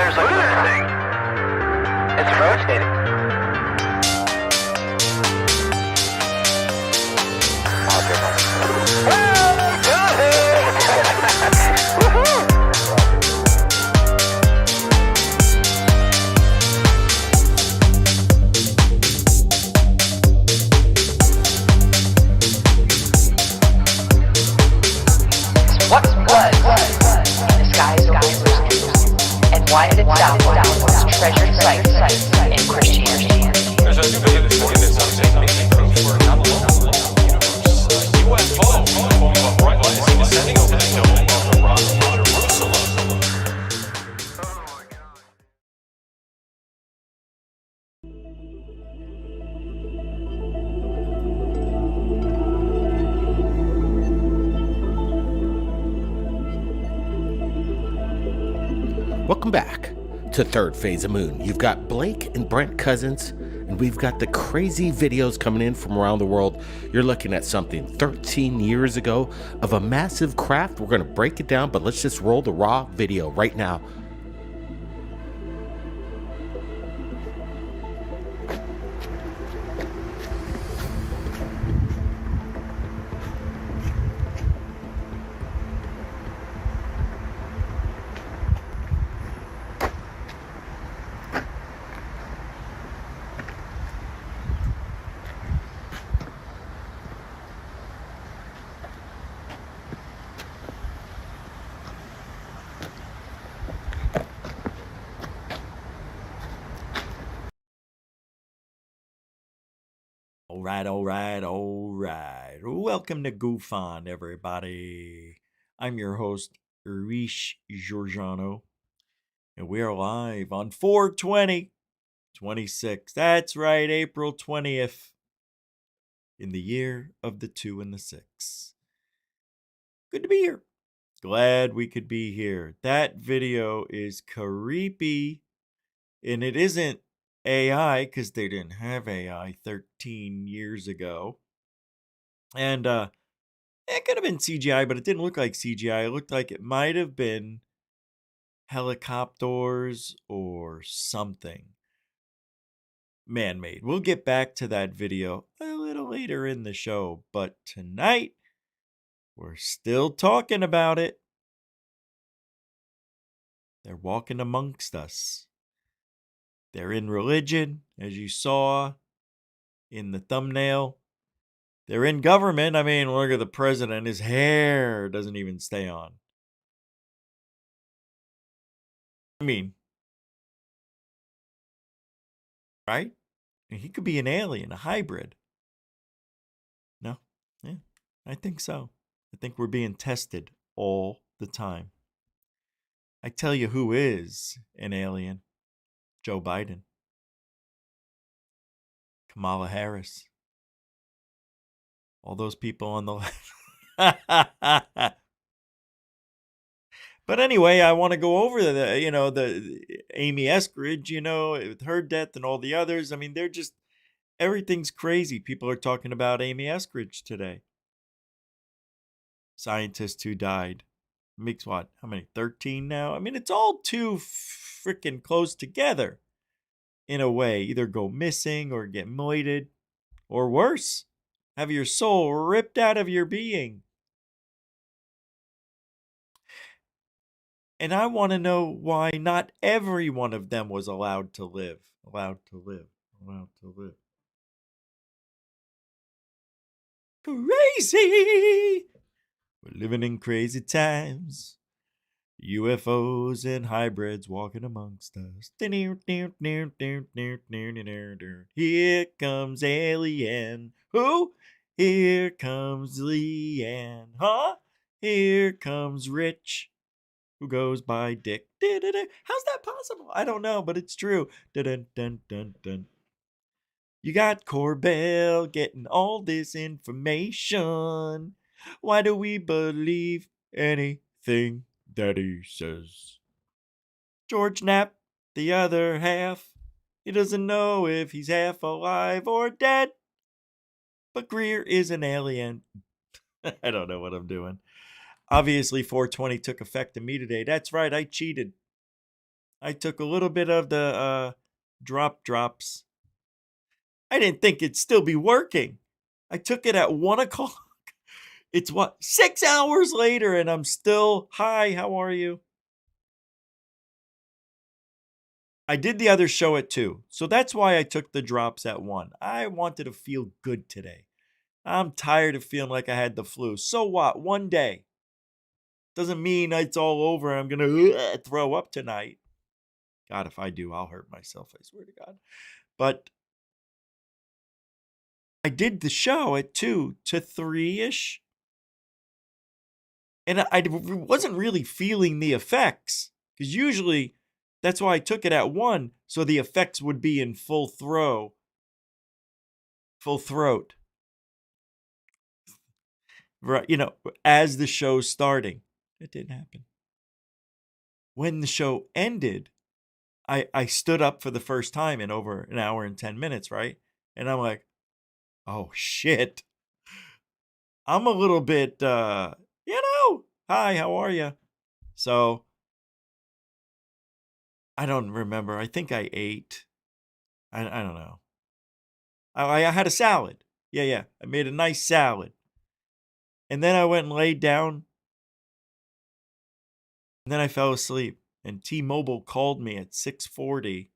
there's a good thing. It's rotating. What was in the skies of Jerusalem, and why did it downward its treasured sites in Christianity? There's a new bit in this making proof we're not alone in the universe. UFO in the form of a bright light is descending over the dome of the rock of Jerusalem. Welcome back to Third Phase of Moon. You've got Blake and Brent Cousins, and we've got the crazy videos coming in from around the world. You're looking at something 13 years ago of a massive craft. We're going to break it down, but let's just roll the raw video right now. All right. Welcome to Goof On, everybody. I'm your host, Rish Giorgiano, and we are live on 4/20/26. That's right, April 20th, in the year of the 2 and the 6. Good to be here. Glad we could be here. That video is creepy, and it isn't AI because they didn't have AI 13 years ago. And it could have been CGI, but it didn't look like CGI. It looked like it might have been helicopters or something man-made. We'll get back to that video a little later in the show, but tonight we're still talking about it. They're walking amongst us. They're in religion, as you saw in the thumbnail. They're in government. I mean, look at the president. His hair doesn't even stay on. I mean, right? He could be an alien, a hybrid. No? Yeah, I think so. I think we're being tested all the time. I tell you who is an alien. Joe Biden. Kamala Harris. All those people on the left. But anyway, I want to go over the Amy Eskridge, with her death and all the others. I mean, they're just, everything's crazy. People are talking about Amy Eskridge today. Scientist who died. Makes what? How many? 13 now? I mean, it's all too freaking close together in a way. Either go missing or get moited, or worse, have your soul ripped out of your being. And I want to know why not every one of them was allowed to live. Crazy! We're living in crazy times. UFOs and hybrids walking amongst us. Here comes Alien. Who? Here comes Leanne. Huh? Here comes Rich, who goes by Dick. How's that possible? I don't know, but it's true. Dun, dun, dun, dun. You got Corbell getting all this information. Why do we believe anything that he says? George Knapp, the other half, he doesn't know if he's half alive or dead. But Greer is an alien. I don't know what I'm doing. Obviously, 420 took effect to me today. That's right, I cheated. I took a little bit of the drops. I didn't think it'd still be working. I took it at 1 o'clock. It's what, 6 hours later, and I'm still, hi, how are you? I did the other show at 2. So that's why I took the drops at 1. I wanted to feel good today. I'm tired of feeling like I had the flu. So what? One day. Doesn't mean it's all over. I'm going to throw up tonight. God, if I do, I'll hurt myself. I swear to God. But I did the show at 2 to 3-ish. And I wasn't really feeling the effects. Because usually, that's why I took it at 1. So the effects would be in full throat. Right, as the show's starting. It didn't happen. When the show ended, I stood up for the first time in over an hour and 10 minutes, right? And I'm like, oh shit. I'm a little bit, hi, how are you? So, I don't remember. I think I ate. I don't know. I had a salad. Yeah. I made a nice salad. And then I went and laid down. And then I fell asleep. And T-Mobile called me at 6:40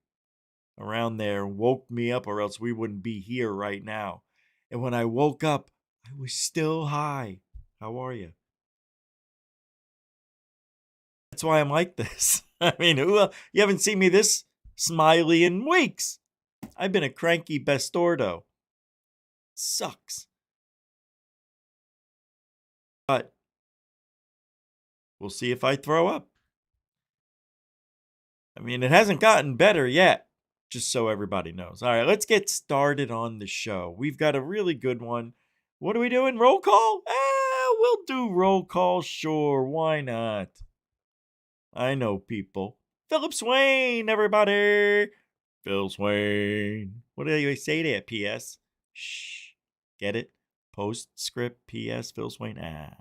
around there, woke me up, or else we wouldn't be here right now. And when I woke up, I was still high. How are you? That's why I'm like this. I mean, you haven't seen me this smiley in weeks. I've been a cranky bastardo. Sucks. But we'll see if I throw up. I mean, it hasn't gotten better yet, just so everybody knows. All right, let's get started on the show. We've got a really good one. What are we doing? Roll call? We'll do roll call, sure. Why not? I know people. Philip Swain, everybody. Phil Swain. What do you say there, P.S.? Shh. Get it? Postscript, P.S. Phil Swain. Rambo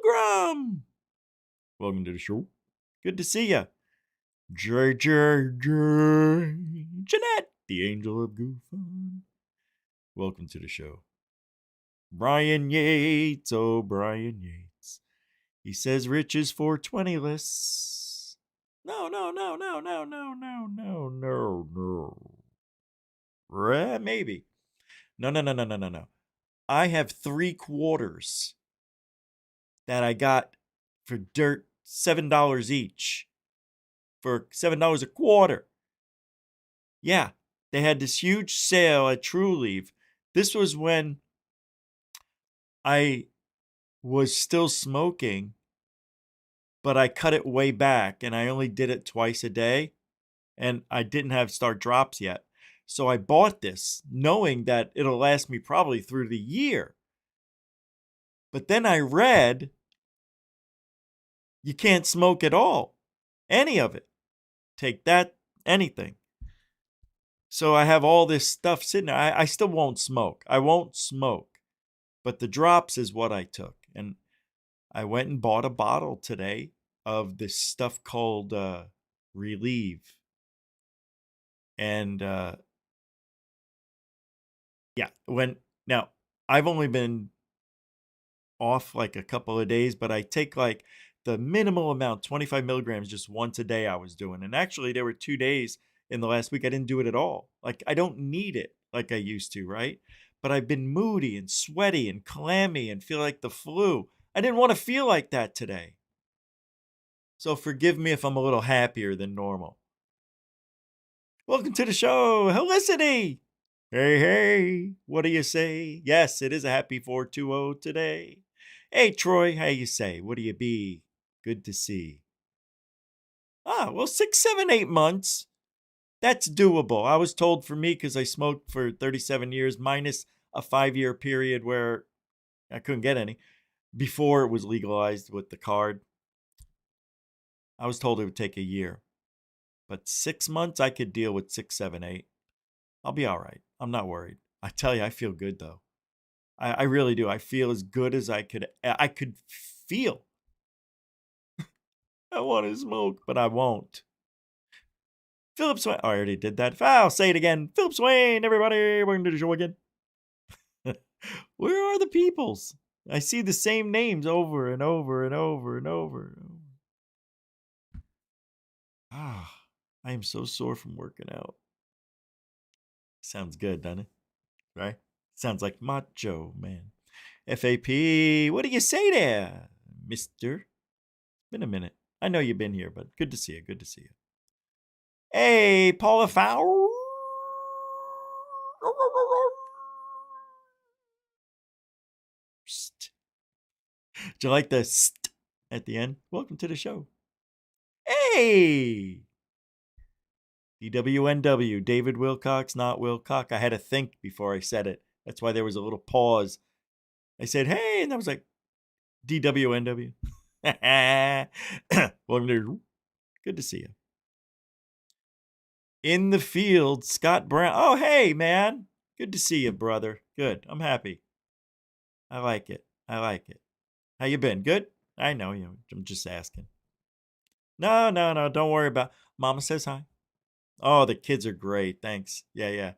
Grum. Welcome to the show. Good to see ya. Jeanette, the angel of goofing. Welcome to the show. Brian Yates, oh Brian Yates. He says Rich is 420-less. No. Maybe. No. I have 3/4 that I got for dirt, $7 each. For $7 a quarter. Yeah, they had this huge sale at True Leave. This was when I was still smoking, but I cut it way back and I only did it twice a day and I didn't have start drops yet. So I bought this knowing that it'll last me probably through the year. But then I read you can't smoke at all. Any of it. Take that, anything. So I have all this stuff sitting there. I still won't smoke. I won't smoke. But the drops is what I took. And I went and bought a bottle today of this stuff called Relieve. And now I've only been off like a couple of days, but I take like the minimal amount, 25 milligrams, just once a day I was doing. And actually there were 2 days in the last week I didn't do it at all. Like I don't need it like I used to, right? But I've been moody and sweaty and clammy and feel like the flu. I didn't want to feel like that today. So forgive me if I'm a little happier than normal. Welcome to the show, Helicity. Hey, what do you say? Yes, it is a happy 420 today. Hey, Troy, how you say? What do you be? Good to see. Well, 6, 7, 8 months. That's doable. I was told for me, because I smoked for 37 years, minus a 5-year period where I couldn't get any, before it was legalized with the card. I was told it would take a year. But 6 months, I could deal with 6, 7, 8. I'll be all right. I'm not worried. I tell you, I feel good, though. I really do. I feel as good as I could feel. I want to smoke, but I won't. Philip Swain. Oh, I already did that. I'll say it again. Philip Swain, everybody. We're going to do the show again. Where are the peoples? I see the same names over and over and over and over. Ah, I am so sore from working out. Sounds good, doesn't it? Right? Sounds like Macho Man. FAP, what do you say there, mister? Been a minute. I know you've been here, but good to see you. Good to see you. Hey, Paula Fowler. Do you like the st at the end? Welcome to the show. Hey! DWNW, David Wilcox, not Wilcock. I had to think before I said it. That's why there was a little pause. I said, hey, and I was like, DWNW. Welcome to, good to see you. In the field, Scott Brown. Oh, hey, man. Good to see you, brother. Good. I'm happy. I like it. I like it. How you been? Good? I know you. I'm just asking. No. Don't worry about. Mama says hi. Oh, the kids are great. Thanks. Yeah.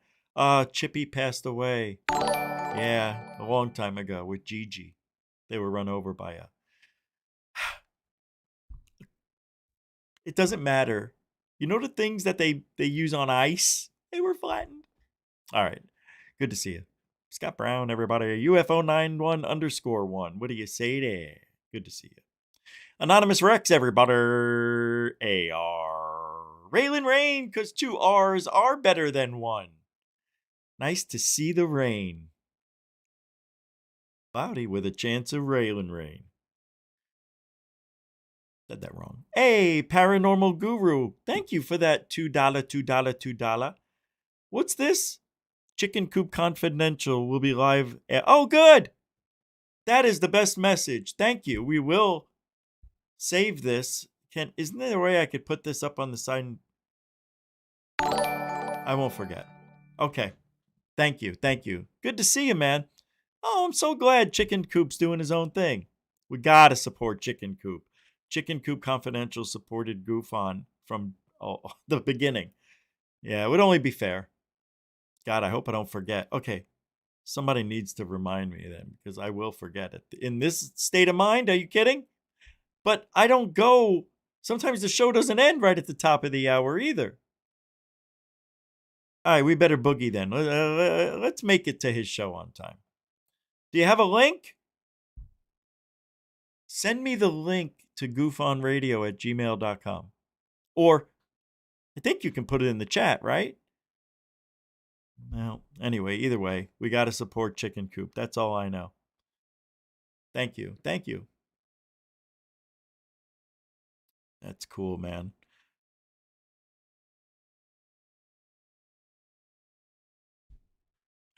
Chippy passed away. Yeah, a long time ago with Gigi. They were run over by a. It doesn't matter. You know the things that they use on ice? They were flattened. All right. Good to see you. Scott Brown, everybody. UFO91_1. What do you say there? Good to see you. Anonymous Rex, everybody. AR. Raylan Rain, because 2 R's are better than 1. Nice to see the rain. Cloudy with a chance of Raylan Rain. Said that wrong. Hey, Paranormal Guru. Thank you for that $2. What's this? Chicken Coop Confidential will be live. Oh, good. That is the best message. Thank you. We will save this. Isn't there a way I could put this up on the side? I won't forget. Okay. Thank you. Good to see you, man. Oh, I'm so glad Chicken Coop's doing his own thing. We gotta support Chicken Coop. Chicken Coop Confidential supported Goofon from the beginning. Yeah, it would only be fair. God, I hope I don't forget. Okay, somebody needs to remind me then, because I will forget it. In this state of mind, are you kidding? But I don't go. Sometimes the show doesn't end right at the top of the hour either. All right, we better boogie then. Let's make it to his show on time. Do you have a link? Send me the link to goofonradio@gmail.com. Or I think you can put it in the chat, right? Well, anyway, either way, we got to support Chicken Coop. That's all I know. Thank you. That's cool, man.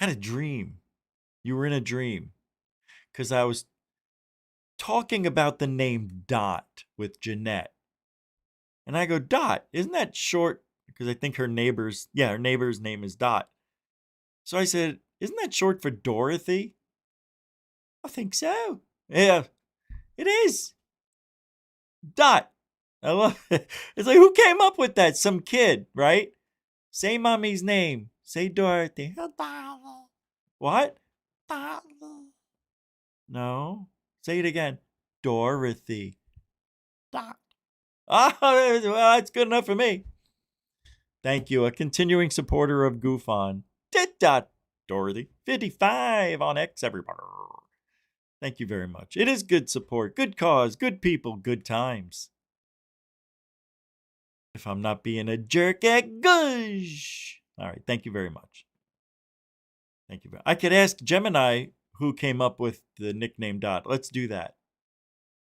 I had a dream. You were in a dream. Because I was talking about the name Dot with Jeanette. And I go, Dot, isn't that short? Because I think her neighbor's name is Dot. So I said, isn't that short for Dorothy? I think so. Yeah, it is. Dot. I love it. It's like, who came up with that? Some kid, right? Say mommy's name. Say Dorothy. What? No. Say it again. Dorothy. Dot. Oh, well, that's good enough for me. Thank you. A continuing supporter of Goofon. Dot. Dorothy. 55 on X, everybody. Thank you very much. It is good support, good cause, good people, good times. If I'm not being a jerk at gush. All right. Thank you very much. Thank you. I could ask Gemini who came up with the nickname Dot. Let's do that.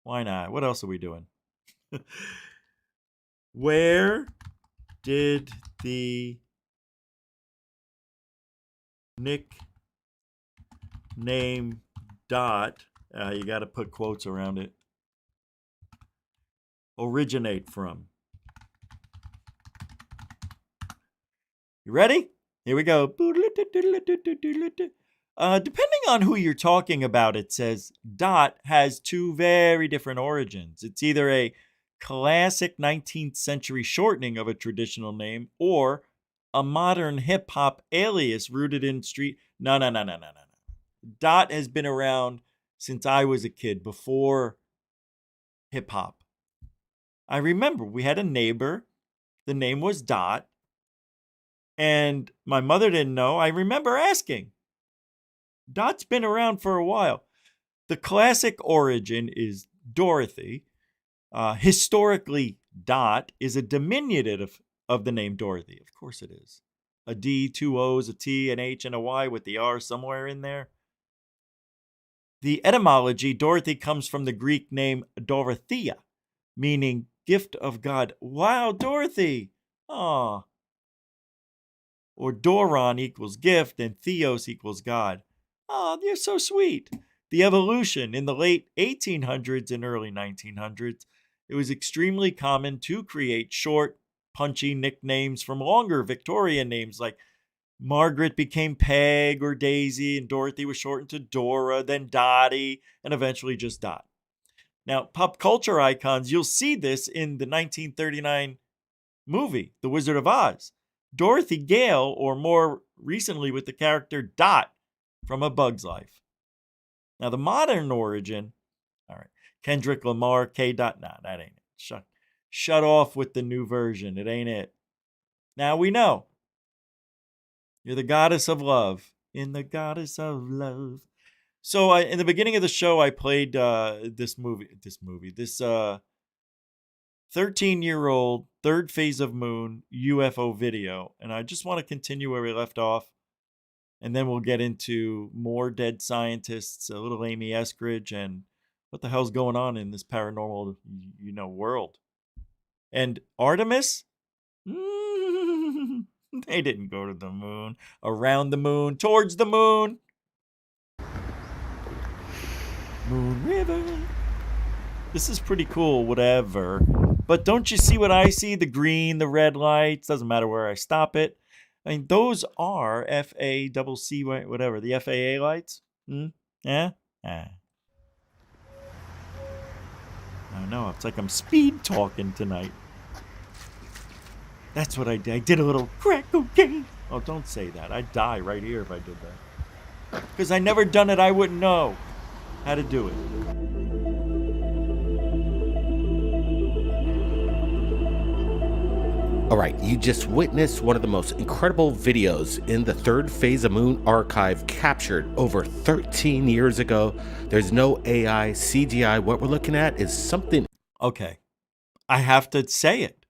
Why not? What else are we doing? Where did the nickname Dot, you got to put quotes around it, originate from? You ready? Here we go. Depending on who you're talking about, it says Dot has 2 very different origins. It's either a classic 19th century shortening of a traditional name, or a modern hip hop alias rooted in street. No. Dot has been around since I was a kid, before hip hop. I remember we had a neighbor, the name was Dot, and my mother didn't know. I remember asking. Dot's been around for a while. The classic origin is Dorothy. Historically, Dot is a diminutive of the name Dorothy. Of course it is. A D, two O's, a T, an H, and a Y with the R somewhere in there. The etymology, Dorothy, comes from the Greek name Dorothea, meaning gift of God. Wow, Dorothy! Aw. Or Doron equals gift, and Theos equals God. Oh, they're so sweet. The evolution in the late 1800s and early 1900s, it was extremely common to create short, punchy nicknames from longer Victorian names, like Margaret became Peg or Daisy, and Dorothy was shortened to Dora, then Dottie, and eventually just Dot. Now, pop culture icons, you'll see this in the 1939 movie, The Wizard of Oz. Dorothy Gale, or more recently with the character Dot from A Bug's Life. Now, the modern origin, all right, Kendrick Lamar, K. Dot, nah, that ain't it. Shut off with the new version. It ain't it. Now we know. You're the goddess of love. In the goddess of love. So in the beginning of the show, I played this 13-year-old third phase of moon UFO video. And I just want to continue where we left off. And then we'll get into more dead scientists, a little Amy Eskridge, and what the hell's going on in this paranormal, world. And Artemis? They didn't go to the moon, around the moon, towards the moon. Moon River. This is pretty cool, whatever. But don't you see what I see? The green, the red lights. Doesn't matter where I stop it. I mean, those are FACC, whatever, the FAA lights. Yeah? I don't know. It's like I'm speed talking tonight. That's what I did. I did a little crack cocaine. Oh, don't say that. I'd die right here if I did that. Because I never done it, I wouldn't know how to do it. All right, you just witnessed one of the most incredible videos in the Third Phase of Moon archive, captured over 13 years ago. There's no AI, CGI. What we're looking at is something. Okay, I have to say it.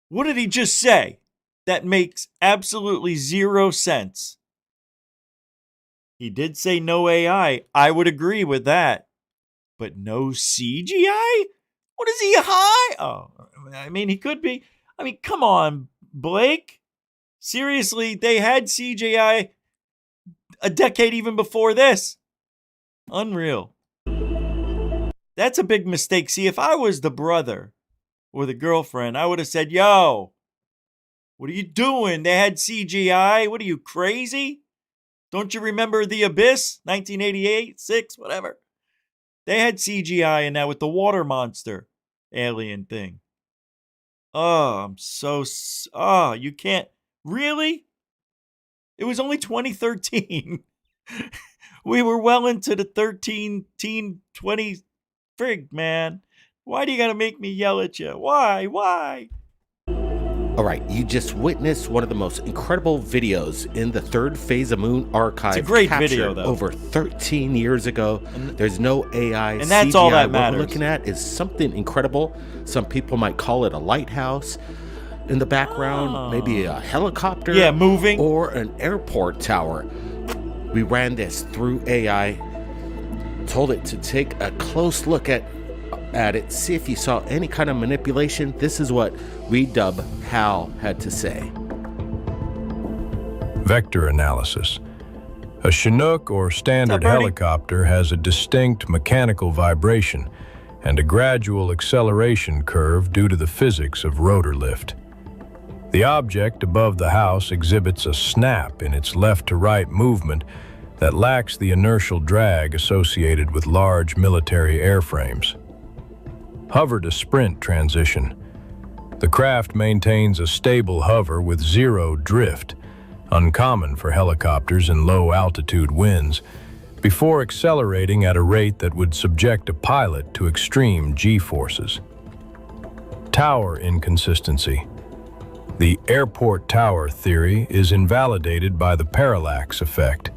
What did he just say? That makes absolutely zero sense. He did say no AI. I would agree with that. But no CGI? What is he high? Oh, I mean, he could be. I mean, come on, Blake. Seriously, they had CGI a decade even before this. Unreal. That's a big mistake. See, if I was the brother or the girlfriend, I would have said, yo, what are you doing? They had CGI. What are you, crazy? Don't you remember The Abyss? 1988, 6, whatever. They had CGI in that with the water monster alien thing. Oh, I'm so... Oh, you can't... Really? It was only 2013. We were well into the 20 frig, man. Why do you gotta make me yell at you? Why? All right, you just witnessed one of the most incredible videos in the Third Phase of Moon archive. It's a great video, though. Over 13 years ago. There's no AI, and that's CGI. all that matters. What we're looking at is something incredible. Some people might call it a lighthouse. In the background, maybe a helicopter. Yeah, moving. Or an airport tower. We ran this through AI, told it to take a close look at it, see if you saw any kind of manipulation. This is what Redub Hal had to say. Vector analysis. A Chinook or standard helicopter has a distinct mechanical vibration and a gradual acceleration curve due to the physics of rotor lift. The object above the house exhibits a snap in its left-to-right movement that lacks the inertial drag associated with large military airframes. hover to sprint transition. The craft maintains a stable hover with zero drift, uncommon for helicopters in low-altitude winds, before accelerating at a rate that would subject a pilot to extreme G-forces. Tower inconsistency. The airport tower theory is invalidated by the parallax effect.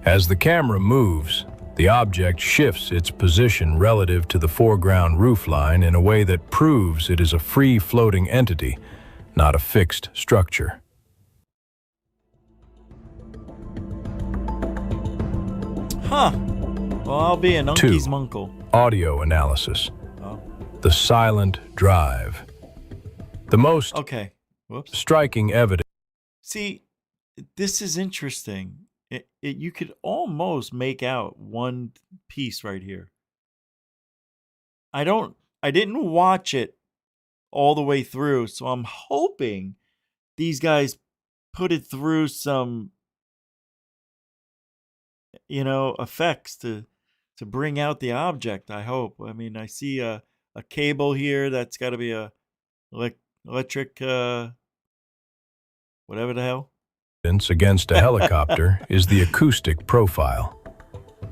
As the camera moves, the object shifts its position relative to the foreground roofline in a way that proves it is a free-floating entity, not a fixed structure. Huh. Well, I'll be an uncle's 2. munkle. Audio analysis. Oh. The silent drive. The most Okay. Whoops. striking evidence. See, this is interesting. You could almost make out one piece right here. I didn't watch it all the way through, so I'm hoping these guys put it through some, effects to bring out the object. I hope. I mean, I see a cable here that's got to be a electric whatever the hell. Against a helicopter is the acoustic profile.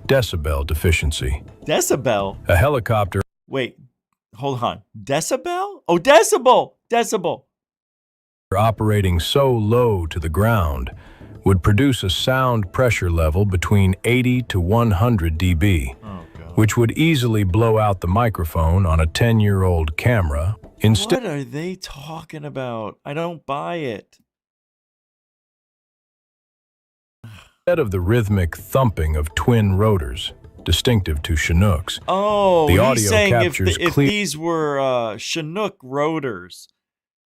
Decibel deficiency. Decibel? A helicopter Wait, hold on. Decibel? Oh, decibel! Decibel. operating so low to the ground would produce a sound pressure level between 80 to 100 dB, which would easily blow out the microphone on a 10-year-old camera. What are they talking about? I don't buy it. Instead of the rhythmic thumping of twin rotors, distinctive to Chinooks, Oh, the he's audio saying captures if clear. these were Chinook rotors,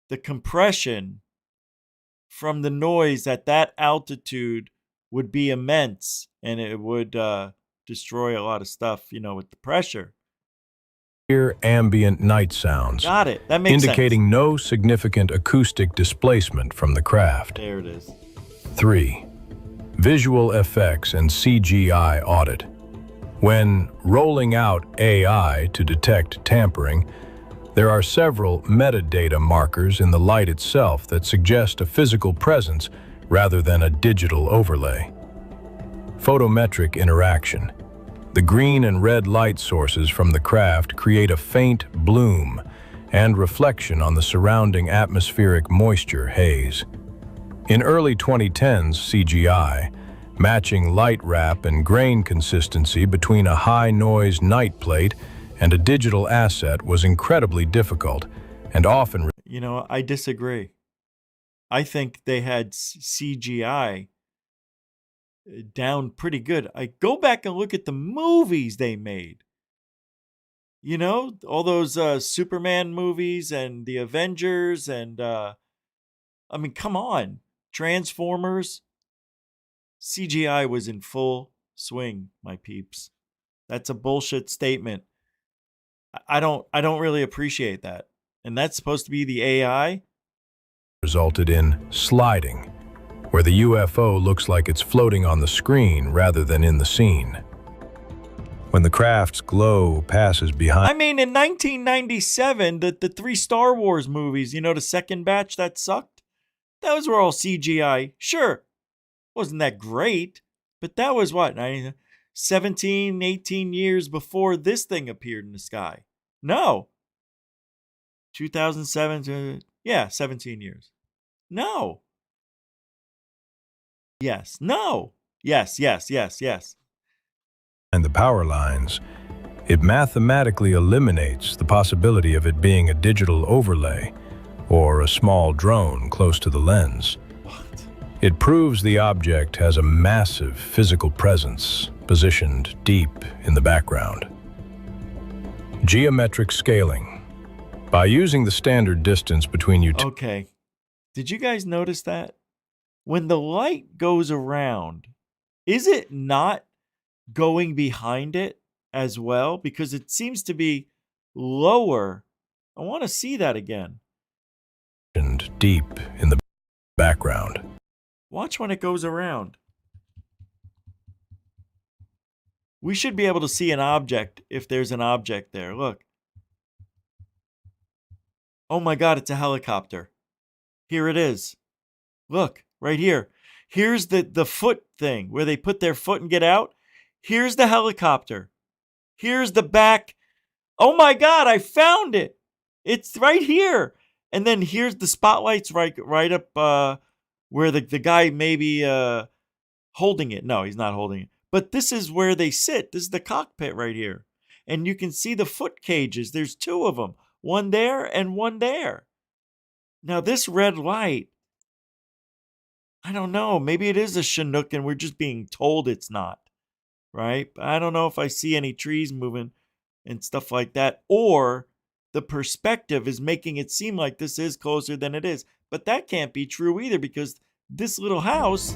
the compression from the noise at that altitude would be immense, and it would destroy a lot of stuff, with the pressure. Clear ambient night sounds, Got it. That makes indicating sense. no significant acoustic displacement from the craft. There it is. 3. Visual effects and CGI audit. When rolling out AI to detect tampering, there are several metadata markers in the light itself that suggest a physical presence rather than a digital overlay. Photometric interaction. The green and red light sources from the craft create a faint bloom and reflection on the surrounding atmospheric moisture haze. In early 2010s CGI, matching light wrap and grain consistency between a high-noise night plate and a digital asset was incredibly difficult and often... I disagree. I think they had CGI down pretty good. I go back and look at the movies they made. All those Superman movies and the Avengers and come on. Transformers. CGI was in full swing, my peeps. That's a bullshit statement. I don't really appreciate that. And that's supposed to be the AI? resulted in sliding, where the UFO looks like it's floating on the screen rather than in the scene. When the craft's glow passes behind... in 1997, the 3 Star Wars movies, the second batch that sucked, those were all CGI. Sure, wasn't that great, but that was what, 17, 18 years before this thing appeared in the sky. No. 2007 to, 17 years. No. Yes. No. Yes. And the power lines, it mathematically eliminates the possibility of it being a digital overlay or a small drone close to the lens. What? It proves the object has a massive physical presence positioned deep in the background. Geometric scaling. By using the standard distance between Okay. Did you guys notice that? When the light goes around, is it not going behind it as well? Because it seems to be lower. I want to see that again. Deep in the background. Watch when it goes around. We should be able to see an object if there's an object there. Look. Oh my God, it's a helicopter. Here it is. Look, right here. Here's the foot thing where they put their foot and get out. Here's the helicopter. Here's the back. Oh my God, I found it. It's right here. And then here's the spotlights right up where the guy may be holding it. No, he's not holding it. But this is where they sit. This is the cockpit right here. And you can see the foot cages. There's two of them. One there and one there. Now this red light, I don't know. Maybe it is a Chinook and we're just being told it's not. Right? I don't know if I see any trees moving and stuff like that. Or the perspective is making it seem like this is closer than it is. But that can't be true either because this little house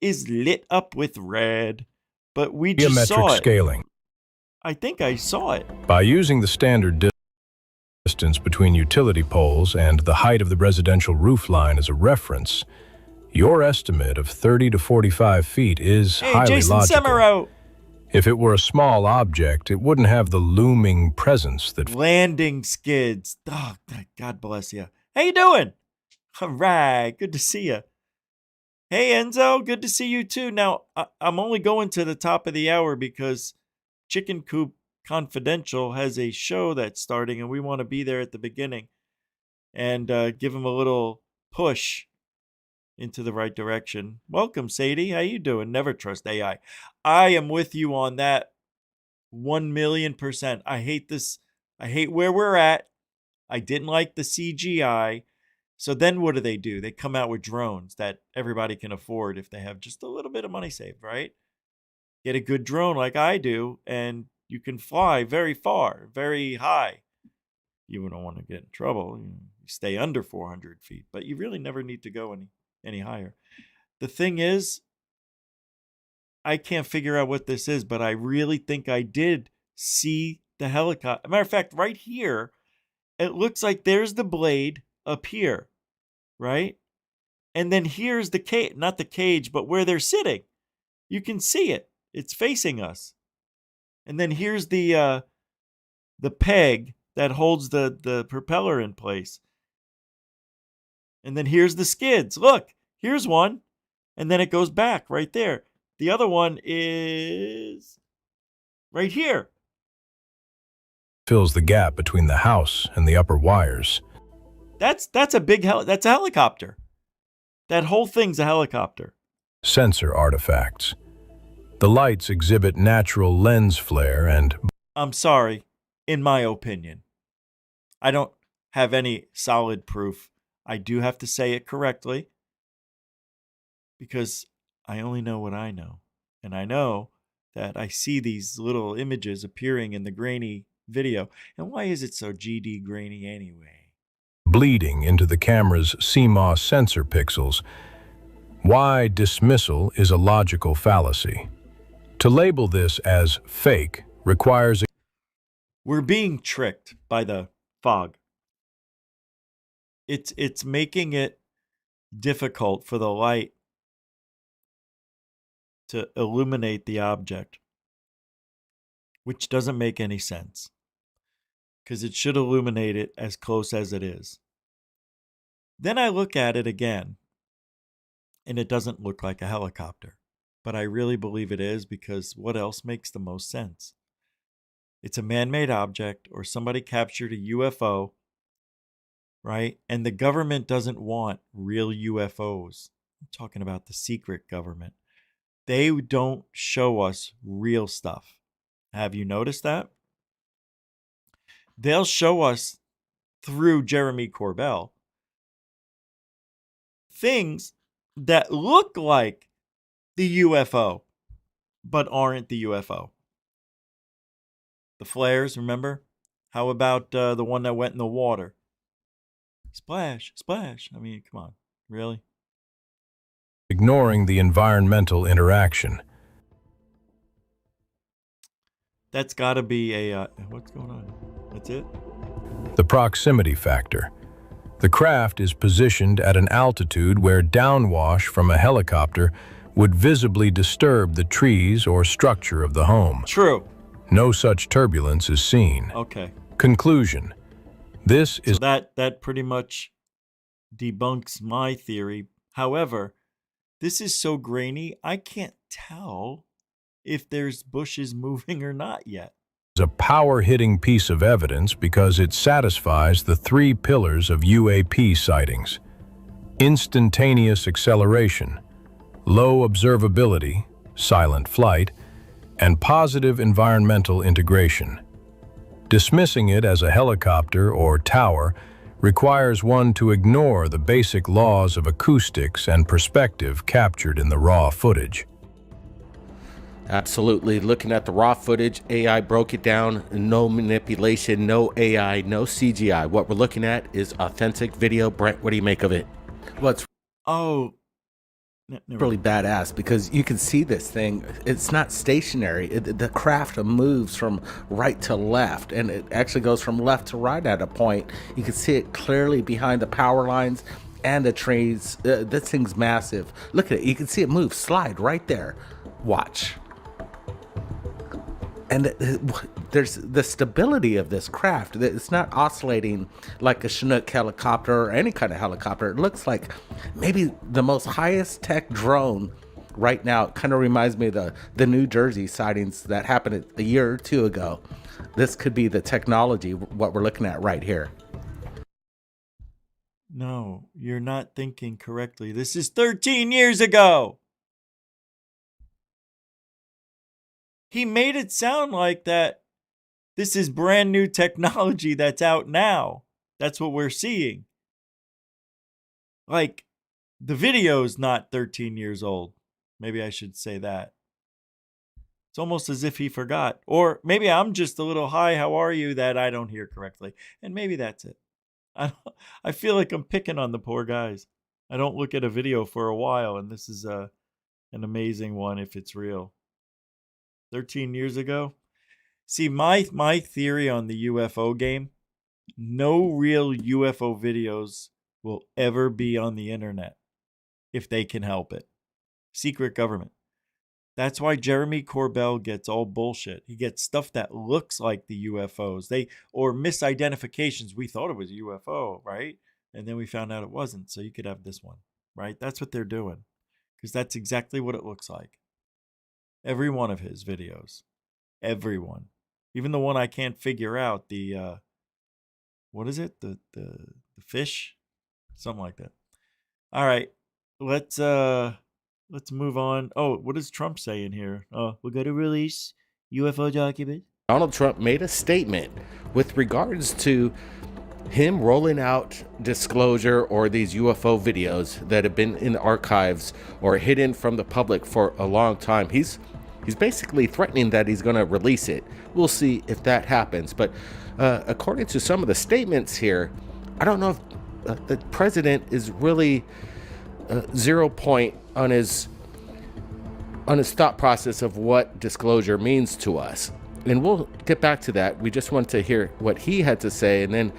is lit up with red. But we just saw Geometric it. scaling. I think I saw it. By using the standard distance between utility poles and the height of the residential roof line as a reference, your estimate of 30 to 45 feet is highly Jason logical. Semero. If it were a small object, it wouldn't have the looming presence that Landing skids. Oh, God bless you. How you doing? All right. Good to see you. Hey, Enzo. Good to see you, too. Now, I'm only going to the top of the hour because Chicken Coop Confidential has a show that's starting, and we want to be there at the beginning and give them a little push into the right direction. Welcome, Sadie. How you doing? Never trust AI. I am with you on that 1,000,000%. I hate this. I hate where we're at. I didn't like the CGI. So then what do? They come out with drones that everybody can afford if they have just a little bit of money saved, right? Get a good drone like I do, and you can fly very far, very high. You don't want to get in trouble. You stay under 400 feet, but you really never need to go any higher. The thing is, I can't figure out what this is, but I really think I did see the helicopter. Matter of fact, right here, it looks like there's the blade up here, right? And then here's the cage, not the cage, but where they're sitting. You can see it. It's facing us. And then here's the peg that holds the propeller in place. And then here's the skids. Look, here's one. And then it goes back right there. The other one is right here. fills the gap between the house and the upper wires. That's a big that's a helicopter. That whole thing's a helicopter. Sensor artifacts. The lights exhibit natural lens flare and... I'm sorry, in my opinion. I don't have any solid proof. I do have to say it correctly because I only know what I know. And I know that I see these little images appearing in the grainy video. And why is it so GD grainy anyway? bleeding into the camera's CMOS sensor pixels. Why dismissal is a logical fallacy. To label this as fake requires a... We're being tricked by the fog. It's making it difficult for the light to illuminate the object, which doesn't make any sense because it should illuminate it as close as it is. Then I look at it again and it doesn't look like a helicopter, but I really believe it is because what else makes the most sense? It's a man-made object or somebody captured a UFO, right? And the government doesn't want real UFOs. I'm talking about the secret government. They don't show us real stuff. Have you noticed that? They'll show us through Jeremy Corbell things that look like the UFO, but aren't the UFO. The flares, remember? How about the one that went in the water? Splash, splash. I mean, come on. Really? Ignoring the environmental interaction. That's got to be a... what's going on? That's it? The proximity factor. The craft is positioned at an altitude where downwash from a helicopter would visibly disturb the trees or structure of the home. True. No such turbulence is seen. Okay. Conclusion. This is So that pretty much debunks my theory. However, this is so grainy, I can't tell if there's bushes moving or not yet. a power-hitting piece of evidence because it satisfies the three pillars of UAP sightings: instantaneous acceleration, low observability, silent flight, and positive environmental integration. Dismissing it as a helicopter or tower requires one to ignore the basic laws of acoustics and perspective captured in the raw footage. Absolutely. Looking at the raw footage, AI broke it down. No manipulation, no AI, no CGI. What we're looking at is authentic video. Brent, what do you make of it? Well, it's Oh, really badass because you can see this thing. It's not stationary. The craft moves from right to left, and it actually goes from left to right at a point. You can see it clearly behind the power lines and the trees. This thing's massive. Look at it. You can see it move, slide right there. Watch. And there's the stability of this craft. It's not oscillating like a Chinook helicopter or any kind of helicopter. It looks like maybe the most highest tech drone right now. It kind of reminds me of the New Jersey sightings that happened a year or two ago. This could be the technology, what we're looking at right here. no, you're not thinking correctly. This is 13 years ago. He made it sound like that this is brand new technology that's out now. That's what we're seeing. Like, the video's not 13 years old. Maybe I should say that. It's almost as if he forgot. Or maybe I'm just a little "hi, how are you?" that I don't hear correctly. And maybe that's it. I feel like I'm picking on the poor guys. I don't look at a video for a while, and this is an amazing one if it's real. 13 years ago. See, my theory on the UFO game, no real UFO videos will ever be on the internet if they can help it. Secret government. That's why Jeremy Corbell gets all bullshit. He gets stuff that looks like the UFOs. Or misidentifications. We thought it was a UFO, right? And then we found out it wasn't. So you could have this one, right? That's what they're doing. Because that's exactly what it looks like. Every one of his videos. Everyone. Even the one I can't figure out. The, what is it? The fish? Something like that. All right. Let's move on. Oh, what is Trump saying here? We're going to release UFO document. Donald Trump made a statement with regards to him rolling out disclosure or these UFO videos that have been in archives or hidden from the public for a long time. He's basically threatening that he's going to release it. We'll see if that happens. But according to some of the statements here, I don't know if the president is really 0 point on his thought process of what disclosure means to us. And we'll get back to that. We just want to hear what he had to say, and then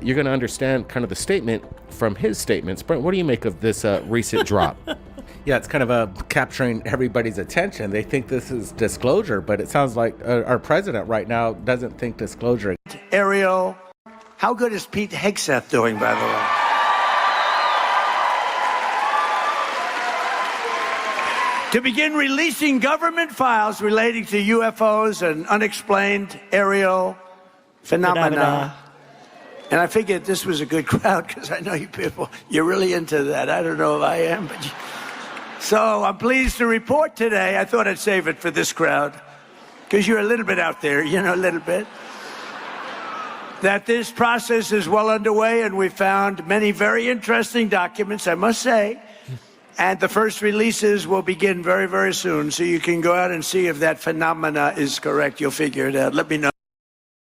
you're going to understand kind of the statement from his statements. Brent, what do you make of this recent drop? Yeah, it's kind of capturing everybody's attention. They think this is disclosure, but it sounds like our president right now doesn't think disclosure. Ariel, how good is Pete Hegseth doing, by the way? To begin releasing government files relating to UFOs and unexplained aerial phenomena. And I figured this was a good crowd because I know you people, you're really into that. I don't know if I am, but so I'm pleased to report today. I thought I'd save it for this crowd because you're a little bit out there, a little bit. That this process is well underway, and we found many very interesting documents, I must say. And the first releases will begin very, very soon. So you can go out and see if that phenomena is correct. You'll figure it out. Let me know.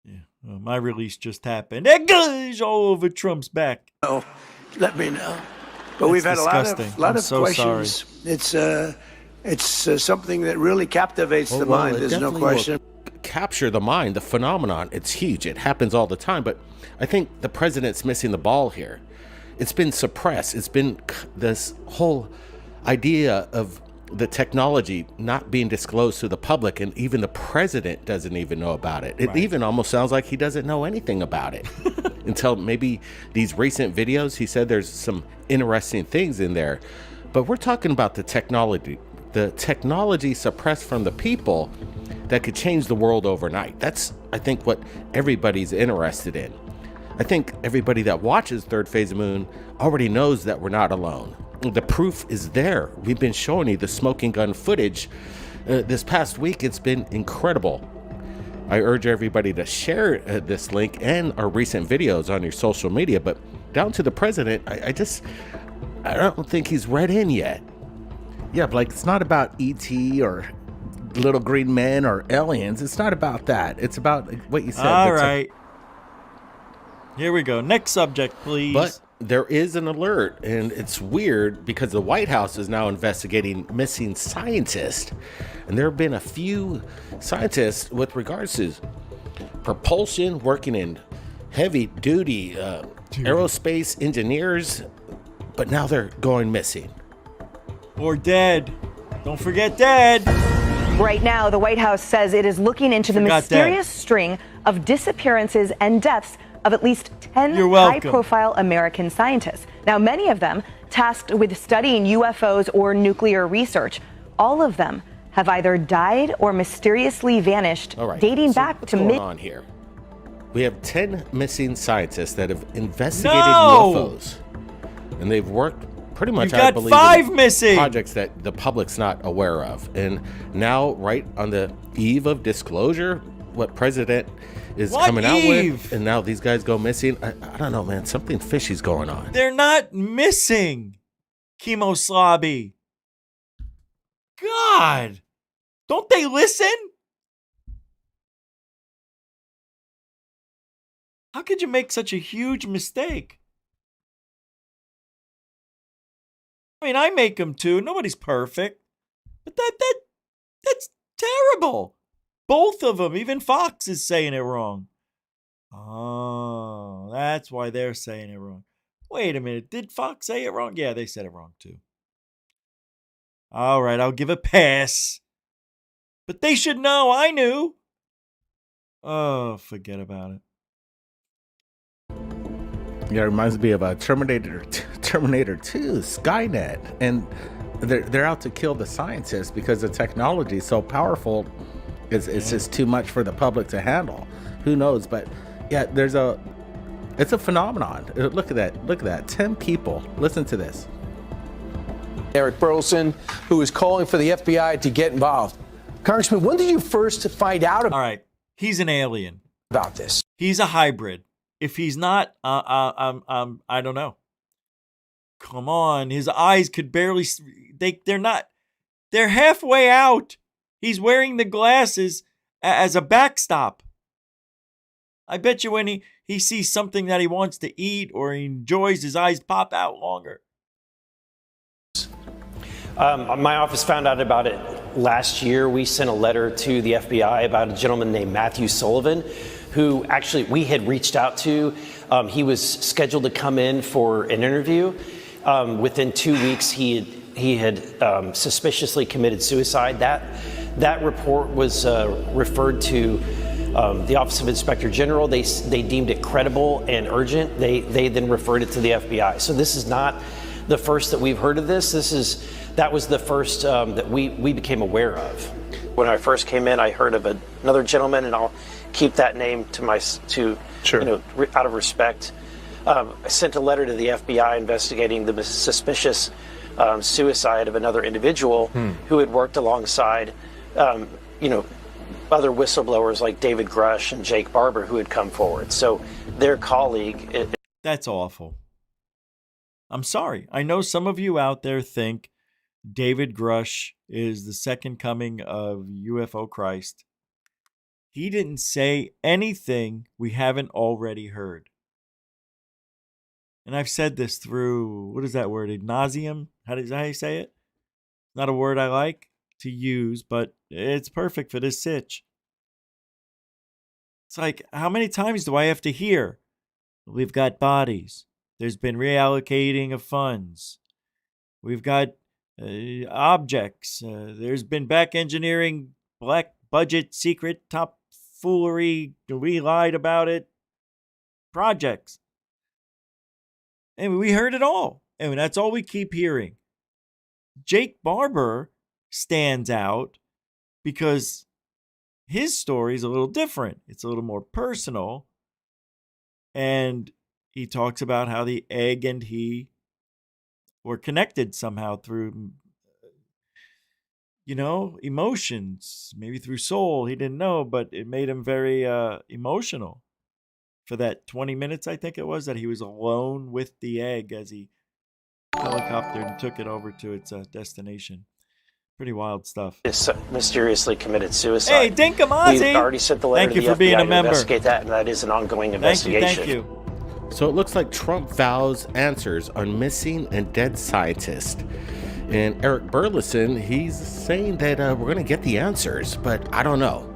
Yeah, well, my release just happened. That guy's all over Trump's back. Oh, let me know. But we've had disgusting. a lot of so questions. Sorry. It's something that really captivates the mind. There's no question. Capture the mind, the phenomenon. It's huge. It happens all the time. But I think the president's missing the ball here. It's been suppressed. It's been this whole idea of the technology not being disclosed to the public, and even the president doesn't even know about it. It even almost sounds like he doesn't know anything about it until maybe these recent videos. He said there's some interesting things in there, but we're talking about the technology suppressed from the people that could change the world overnight. That's, I think, what everybody's interested in. I think everybody that watches Third Phase of Moon already knows that we're not alone. The proof is there. We've been showing you the smoking gun footage this past week. It's been incredible. I urge everybody to share this link and our recent videos on your social media. But down to the president, I don't think he's read in yet. Yeah, like, it's not about E.T. or little green men or aliens. It's not about that. It's about what you said. All right. Here we go. Next subject, please. But there is an alert, and it's weird because the White House is now investigating missing scientists. And there have been a few scientists with regards to propulsion, working in heavy-duty aerospace engineers, but now they're going missing. Or dead. Don't forget dead. Right now, the White House says it is looking into the mysterious string of disappearances and deaths of at least 10 high-profile American scientists. Now, many of them tasked with studying UFOs or nuclear research. All of them have either died or mysteriously vanished, dating back to mid. What's going on here? We have 10 missing scientists that have investigated UFOs, and they've worked pretty much, I believe, 5 missing projects that the public's not aware of. And now, right on the eve of disclosure, what president is coming out with, and now these guys go missing. I don't know, man. Something fishy's going on. They're not missing, Kemoslobby. God, don't they listen? How could you make such a huge mistake? I mean, I make them too. Nobody's perfect. But that's terrible. Both of them. Even Fox is saying it wrong. Oh, that's why they're saying it wrong. Wait a minute. Did Fox say it wrong? Yeah, they said it wrong too. All right, I'll give a pass. But they should know. I knew. Oh, forget about it. Yeah, it reminds me of a Terminator 2, Skynet, and they're out to kill the scientists because the technology is so powerful. It's just too much for the public to handle. Who knows? But yeah, it's a phenomenon. Look at that. 10 people. Listen to this. Eric Burleson, who is calling for the FBI to get involved. Congressman, when did you first find out All right, he's an alien. About this? He's a hybrid. If he's not, I don't know. Come on, his eyes could barely. They're not. They're halfway out. He's wearing the glasses as a backstop. I bet you when he sees something that he wants to eat or he enjoys, his eyes pop out longer. My office found out about it last year. We sent a letter to the FBI about a gentleman named Matthew Sullivan, who actually we had reached out to. He was scheduled to come in for an interview. Within 2 weeks, he had suspiciously committed suicide. That report was referred to the Office of Inspector General. They deemed it credible and urgent. They then referred it to the FBI. So this is not the first that we've heard of this. That was the first that we became aware of. When I first came in, I heard of another gentleman, and I'll keep that name out of respect. I sent a letter to the FBI investigating the suspicious suicide of another individual who had worked alongside, other whistleblowers like David Grush and Jake Barber who had come forward. So their colleague. That's awful. I'm sorry. I know some of you out there think David Grush is the second coming of UFO Christ. He didn't say anything we haven't already heard. And I've said this through, what is that word? Ad nauseum? How you say it? Not a word I like to use, but it's perfect for this sitch. It's like, how many times do I have to hear? We've got bodies. There's been reallocating of funds. We've got objects. There's been back engineering, black budget, secret, top foolery. We lied about it. Projects. And we heard it all. And that's all we keep hearing. Jake Barber stands out because his story is a little different. It's a little more personal. And he talks about how the egg and he were connected somehow through, emotions, maybe through soul. He didn't know, but it made him very emotional for that 20 minutes, I think it was, that he was alone with the egg as he helicoptered and took it over to its destination. Pretty wild stuff. Mysteriously committed suicide. Hey, Dinkamazzi! We've already sent the letter Thank you to the for being FBI a to member. investigate that, and that is an ongoing investigation. Thank you. So it looks like Trump vows answers on missing and dead scientists. And Eric Burleson, he's saying that we're going to get the answers, but I don't know.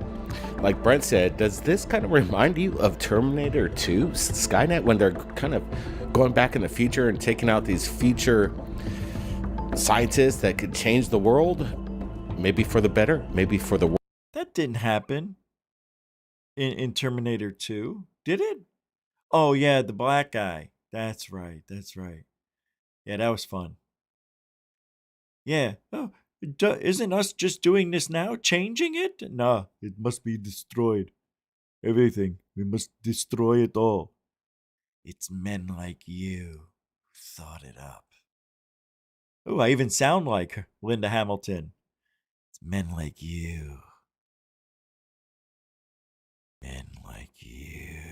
Like Brent said, does this kind of remind you of Terminator 2, Skynet, when they're kind of going back in the future and taking out these future scientists that could change the world? Maybe for the better, maybe for the worse. That didn't happen in Terminator 2, did it? Oh, yeah, the black guy. That's right. Yeah, that was fun. Yeah. Oh, isn't us just doing this now changing it? Nah, it must be destroyed. Everything. We must destroy it all. It's men like you who thought it up. Oh, I even sound like Linda Hamilton. It's men like you. Men like you.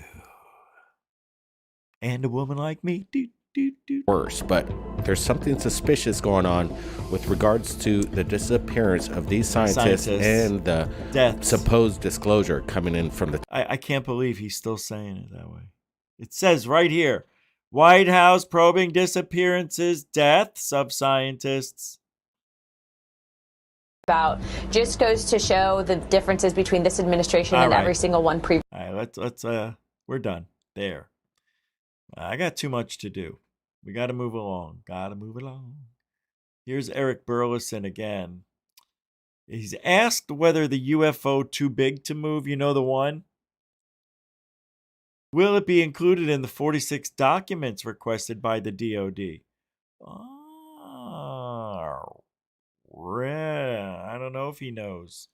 And a woman like me. Worse, but there's something suspicious going on with regards to the disappearance of these scientists and the deaths. Supposed disclosure coming in from the... I can't believe he's still saying it that way. It says right here, White House probing disappearances, deaths of scientists. About just goes to show the differences between this administration and every single one previous. All right, let's we're done there. I got too much to do. We got to move along. Here's Eric Burleson again. He's asked whether the UFO too big to move, you know the one? Will it be included in the 46 documents requested by the DOD? I don't know if he knows.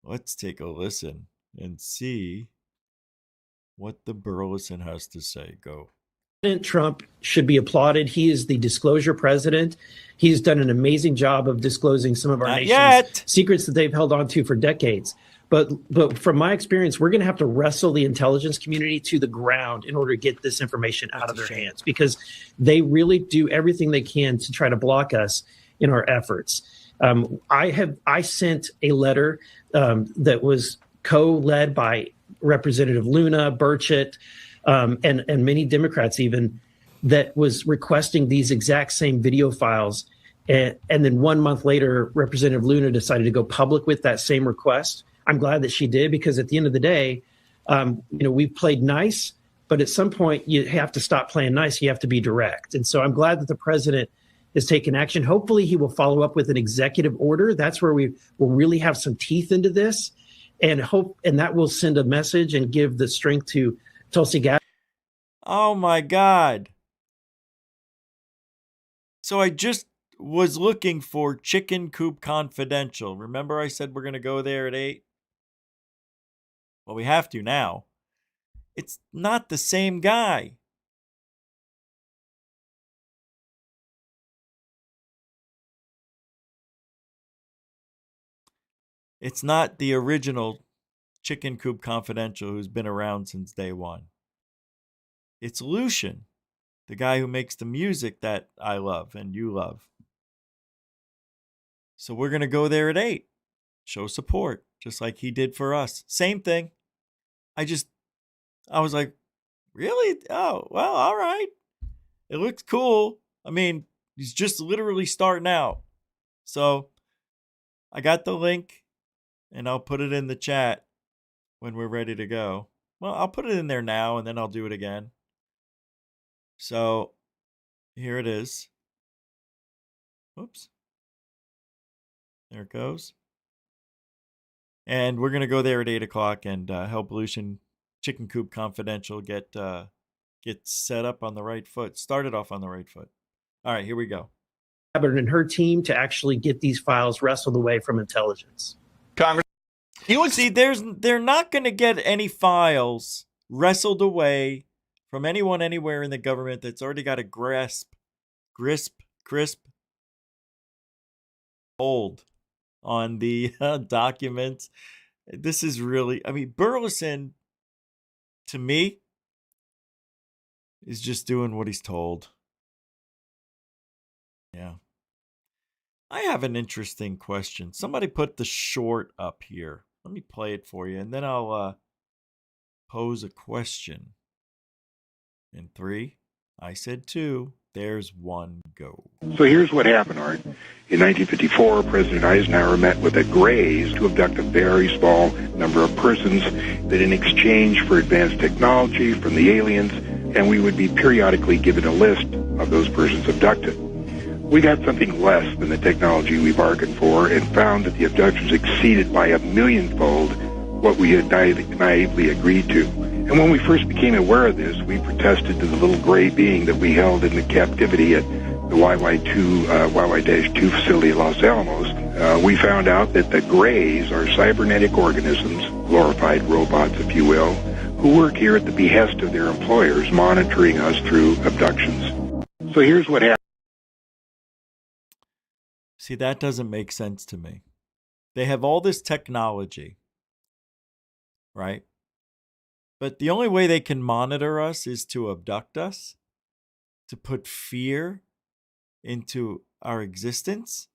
Let's take a listen and see what the Burleson has to say. Go. President Trump should be applauded. He is the disclosure president. He's done an amazing job of disclosing some of our nation's secrets that they've held on to for decades. But from my experience, we're going to have to wrestle the intelligence community to the ground in order to get this information out of their hands, because they really do everything they can to try to block us in our efforts. I sent a letter that was co-led by Representative Luna, Burchett, and many Democrats even, that was requesting these exact same video files. And then 1 month later, Representative Luna decided to go public with that same request. I'm glad that she did, because at the end of the day, we've played nice, but at some point you have to stop playing nice. You have to be direct. And so I'm glad that the president has taken action. Hopefully he will follow up with an executive order. That's where we will really have some teeth into this, and that will send a message and give the strength to Tulsi Gabbard. Oh my God. So I just was looking for Chicken Coop Confidential. Remember I said we're going to go there at 8? Well, we have to now. It's not the same guy. It's not the original Chicken Coop Confidential who's been around since day one. It's Lucian, the guy who makes the music that I love and you love. So we're going to go there at 8. Show support, just like he did for us. Same thing. I was like, really? Oh, well, all right. It looks cool. I mean, he's just literally starting out. So I got the link, and I'll put it in the chat when we're ready to go. Well, I'll put it in there now, and then I'll do it again. So here it is. Oops. There it goes. And we're going to go there at 8 o'clock and help Lucian Chicken Coop Confidential get set up on the right foot. Started off on the right foot. All right, here we go. And her team to actually get these files wrestled away from intelligence. Congress, see, they're not going to get any files wrestled away from anyone anywhere in the government that's already got a crisp hold on the documents. This is really, I mean, Burleson, to me, is just doing what he's told. Yeah. I have an interesting question. Somebody put the short up here. Let me play it for you, and then I'll pose a question. In 3, I said 2. There's 1. Go. So here's what happened, Art. In 1954, President Eisenhower met with the Greys to abduct a very small number of persons that in exchange for advanced technology from the aliens, and we would be periodically given a list of those persons abducted. We got something less than the technology we bargained for and found that the abductions exceeded by 1,000,000-fold what we had naively agreed to. And when we first became aware of this, we protested to the little gray being that we held in the captivity at the YY-2 facility at Los Alamos. We found out that the Greys are cybernetic organisms, glorified robots, if you will, who work here at the behest of their employers, monitoring us through abductions. So here's what happened. See, that doesn't make sense to me. They have all this technology, right? But the only way they can monitor us is to abduct us, to put fear into our existence.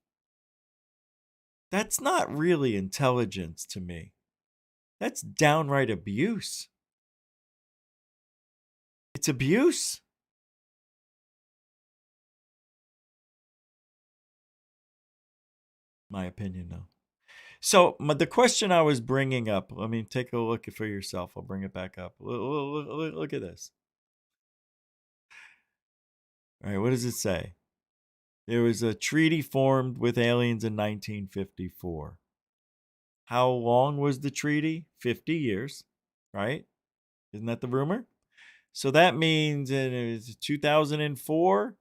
That's not really intelligence to me. That's downright abuse. It's abuse. My opinion, though. So the question I was bringing up, I mean, take a look for yourself. I'll bring it back up. Look at this. All right, what does it say? There was a treaty formed with aliens in 1954. How long was the treaty? 50 years, right? Isn't that the rumor? So that means in 2004,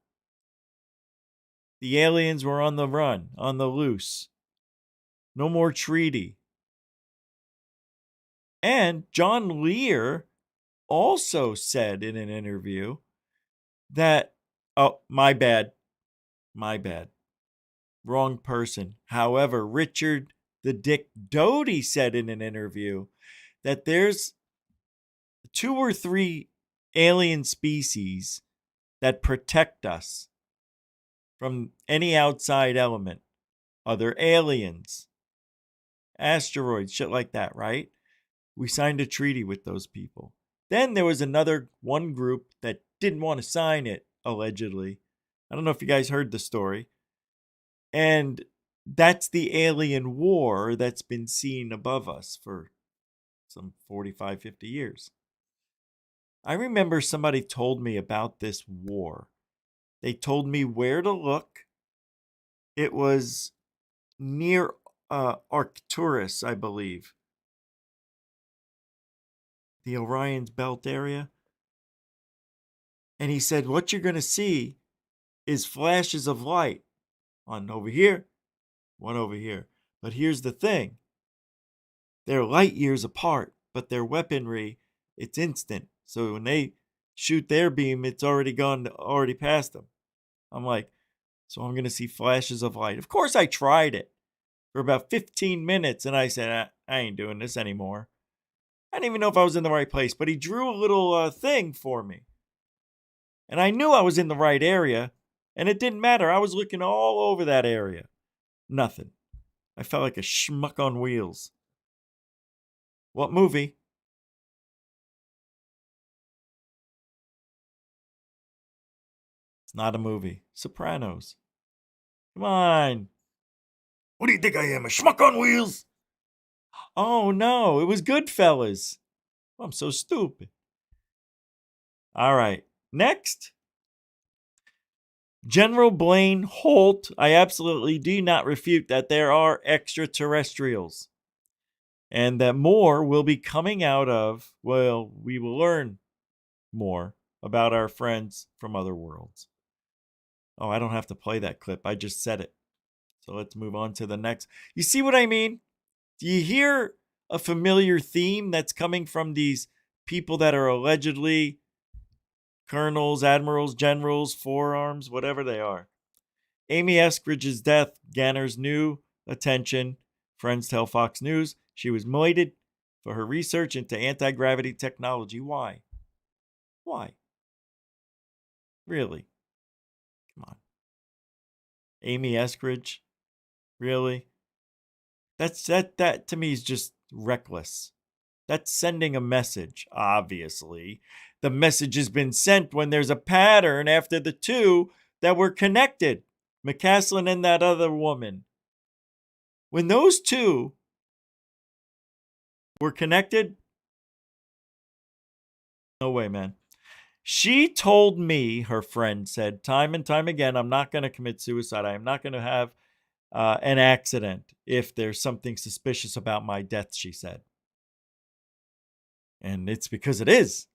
the aliens were on the run, on the loose. No more treaty. And John Lear also said in an interview that, oh, my bad. Wrong person. However, Richard the Dick Doty said in an interview that there's 2 or 3 alien species that protect us from any outside element. Other aliens, asteroids, shit like that, right? We signed a treaty with those people. Then there was one group that didn't want to sign it, allegedly. I don't know if you guys heard the story. And that's the alien war that's been seen above us for some 45, 50 years. I remember somebody told me about this war. They told me where to look. It was near Arcturus, I believe. The Orion's Belt area. And he said, what you're going to see is flashes of light. One over here, one over here. But here's the thing. They're light years apart, but their weaponry, it's instant. So when they shoot their beam, it's already past them. I'm like, so I'm going to see flashes of light. Of course, I tried it for about 15 minutes, and I said, I ain't doing this anymore. I didn't even know if I was in the right place, but he drew a little thing for me. And I knew I was in the right area, and it didn't matter. I was looking all over that area. Nothing. I felt like a schmuck on wheels. What movie? It's not a movie. Sopranos. Come on. What do you think I am, a schmuck on wheels? Oh, no, it was Goodfellas. I'm so stupid. All right, next. General Blaine Holt, I absolutely do not refute that there are extraterrestrials and that more will be coming out of, well, we will learn more about our friends from other worlds. Oh, I don't have to play that clip. I just said it. So let's move on to the next. You see what I mean? Do you hear a familiar theme that's coming from these people that are allegedly colonels, admirals, generals, forearms, whatever they are? Amy Eskridge's death garners new attention. Friends tell Fox News she was moited for her research into anti-gravity technology. Why? Why? Really? Come on. Amy Eskridge? Really? That to me is just reckless. That's sending a message, obviously. The message has been sent when there's a pattern after the two that were connected. McCaslin and that other woman. When those two were connected, no way, man. She told me, her friend said, time and time again, I'm not going to commit suicide. I am not going to have an accident if there's something suspicious about my death, she said. And it's because it is.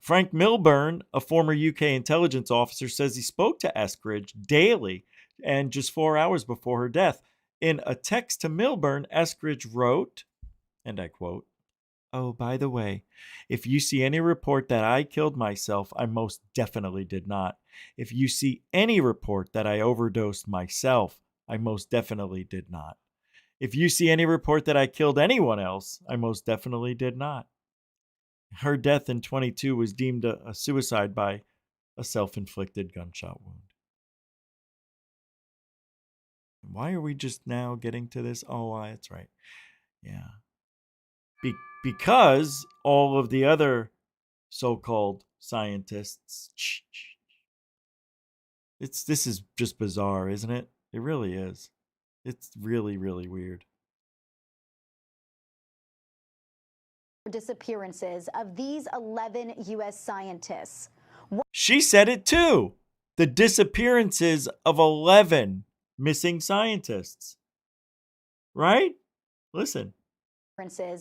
Frank Milburn, a former UK intelligence officer, says he spoke to Eskridge daily and just 4 hours before her death. In a text to Milburn, Eskridge wrote, and I quote, "Oh, by the way, if you see any report that I killed myself, I most definitely did not. If you see any report that I overdosed myself, I most definitely did not. If you see any report that I killed anyone else, I most definitely did not." Her death in 22 was deemed a suicide by a self-inflicted gunshot wound. Why are we just now getting to this? Oh, that's right. Yeah. Because all of the other so-called scientists, this is just bizarre, isn't it? It really is. It's really, really weird. Disappearances of these 11 U.S. scientists. She said it too. The disappearances of 11 missing scientists. Right? Listen.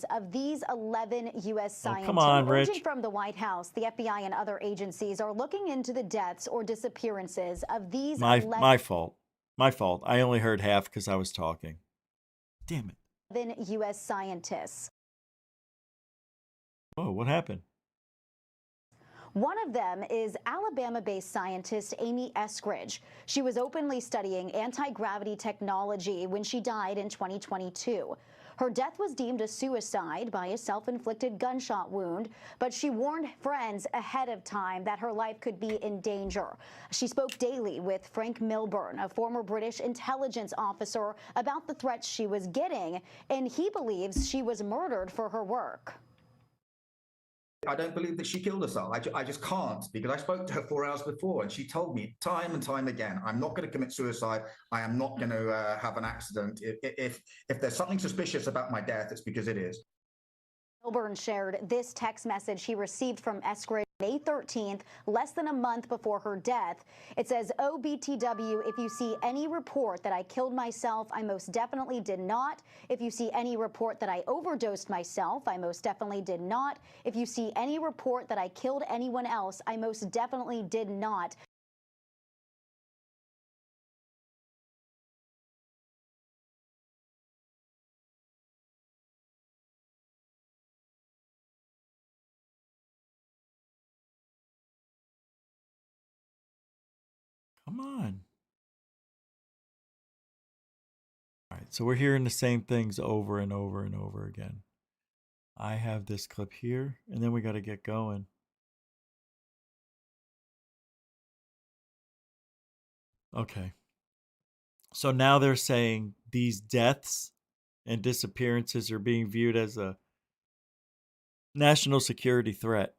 Of these 11 U.S. scientists. Come on, Rich. Urging from the White House, the FBI and other agencies are looking into the deaths or disappearances of these 11... My fault. My fault. I only heard half because I was talking. Damn it. 11 U.S. scientists. Oh, what happened? One of them is Alabama-based scientist Amy Eskridge. She was openly studying anti-gravity technology when she died in 2022. Her death was deemed a suicide by a self-inflicted gunshot wound, but she warned friends ahead of time that her life could be in danger. She spoke daily with Frank Milburn, a former British intelligence officer, about the threats she was getting, and he believes she was murdered for her work. I don't believe that she killed herself. I just can't, because I spoke to her 4 hours before and she told me time and time again, I'm not going to commit suicide. I am not going to have an accident. If there's something suspicious about my death, it's because it is. Milburn shared this text message he received from Eskridge May 13th, less than a month before her death. It says, "OBTW, if you see any report that I killed myself, I most definitely did not. If you see any report that I overdosed myself, I most definitely did not. If you see any report that I killed anyone else, I most definitely did not." Come on. All right, so we're hearing the same things over and over and over again. I have this clip here, and then we got to get going. Okay. So now they're saying these deaths and disappearances are being viewed as a national security threat.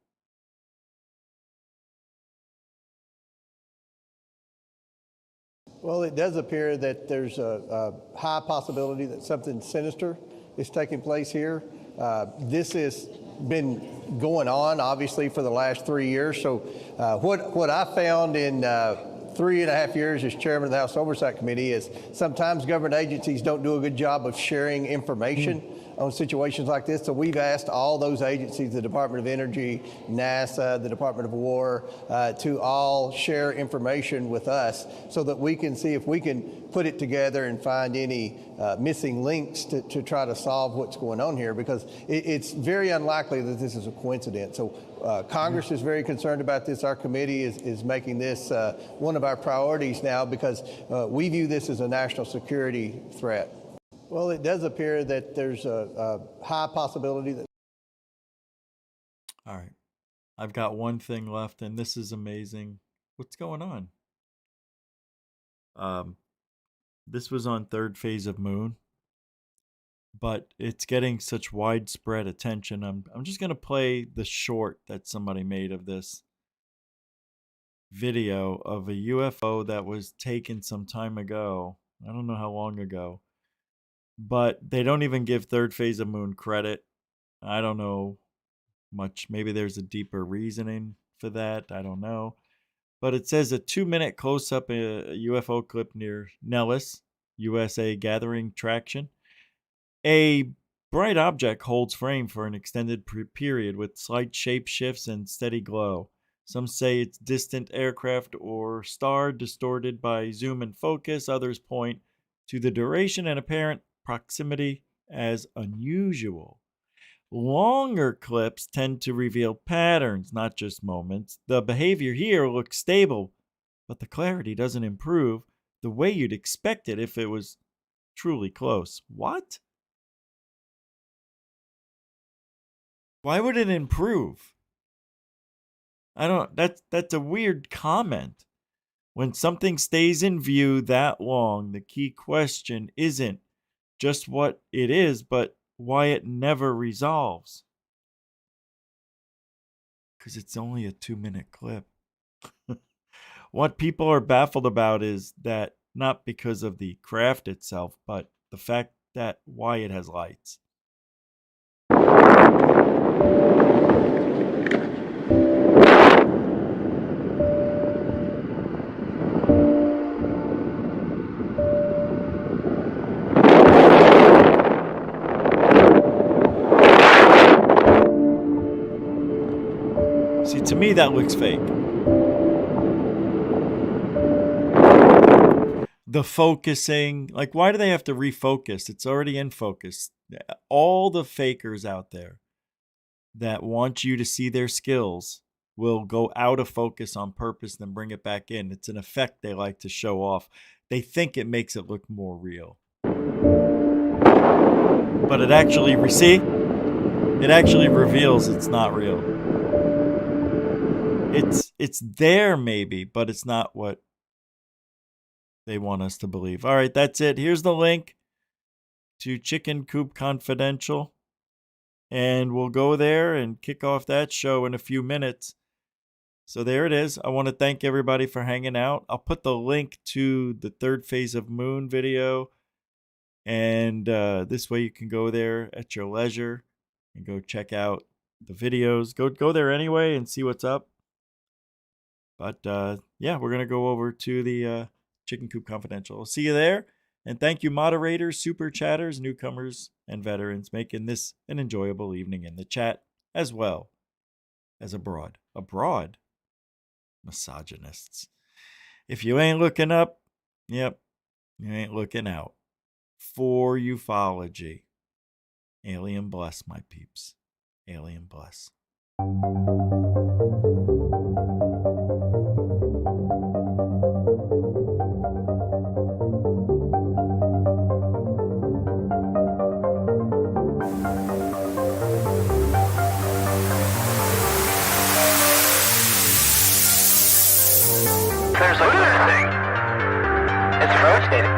Well, it does appear that there's a high possibility that something sinister is taking place here. This has been going on, obviously, for the last 3 years. So what I found in 3.5 years as chairman of the House Oversight Committee is sometimes government agencies don't do a good job of sharing information on situations like this. So we've asked all those agencies, the Department of Energy, NASA, the Department of War, to all share information with us so that we can see if we can put it together and find any missing links to try to solve what's going on here, because it's very unlikely that this is a coincidence. So Congress is very concerned about this. Our committee is making this one of our priorities now because we view this as a national security threat. Well, it does appear that there's a high possibility that... All right. I've got one thing left, and this is amazing. What's going on? This was on third phase of moon, but it's getting such widespread attention. I'm just going to play the short that somebody made of this video of a UFO that was taken some time ago. I don't know how long ago. But they don't even give third phase of moon credit. I don't know much. Maybe there's a deeper reasoning for that. I don't know. But it says a 2-minute close-up UFO clip near Nellis, USA, gathering traction. A bright object holds frame for an extended period with slight shape shifts and steady glow. Some say it's distant aircraft or star distorted by zoom and focus. Others point to the duration and apparent proximity as unusual. Longer clips tend to reveal patterns, not just moments. The behavior here looks stable, but the clarity doesn't improve the way you'd expect it if it was truly close. What? Why would it improve? That's a weird comment. When something stays in view that long, the key question isn't just what it is, but why it never resolves. Because it's only a 2-minute clip. What people are baffled about is that not because of the craft itself, but the fact that why it has lights. See, to me, that looks fake. The focusing, like, why do they have to refocus? It's already in focus. All the fakers out there that want you to see their skills will go out of focus on purpose, then bring it back in. It's an effect they like to show off. They think it makes it look more real. But it actually, it actually reveals it's not real. It's there maybe, but it's not what they want us to believe. All right, that's it. Here's the link to Chicken Coop Confidential. And we'll go there and kick off that show in a few minutes. So there it is. I want to thank everybody for hanging out. I'll put the link to the third phase of moon video. And this way you can go there at your leisure and go check out the videos. Go there anyway and see what's up. But yeah, we're going to go over to the Chicken Coop Confidential. I'll see you there. And thank you, moderators, super chatters, newcomers, and veterans, making this an enjoyable evening in the chat as well as abroad. Abroad? Misogynists. If you ain't looking up, yep, you ain't looking out. For ufology. Alien bless, my peeps. Alien bless. There's a weird thing. It's rotating.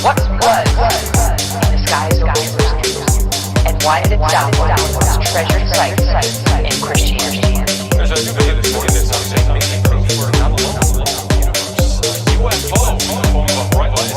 What was in the skies over Houston? And why it itself was treasured sites in Christianity. There's a new video this morning that says making proof we're not alone in the universe. UFO in the form of a bright line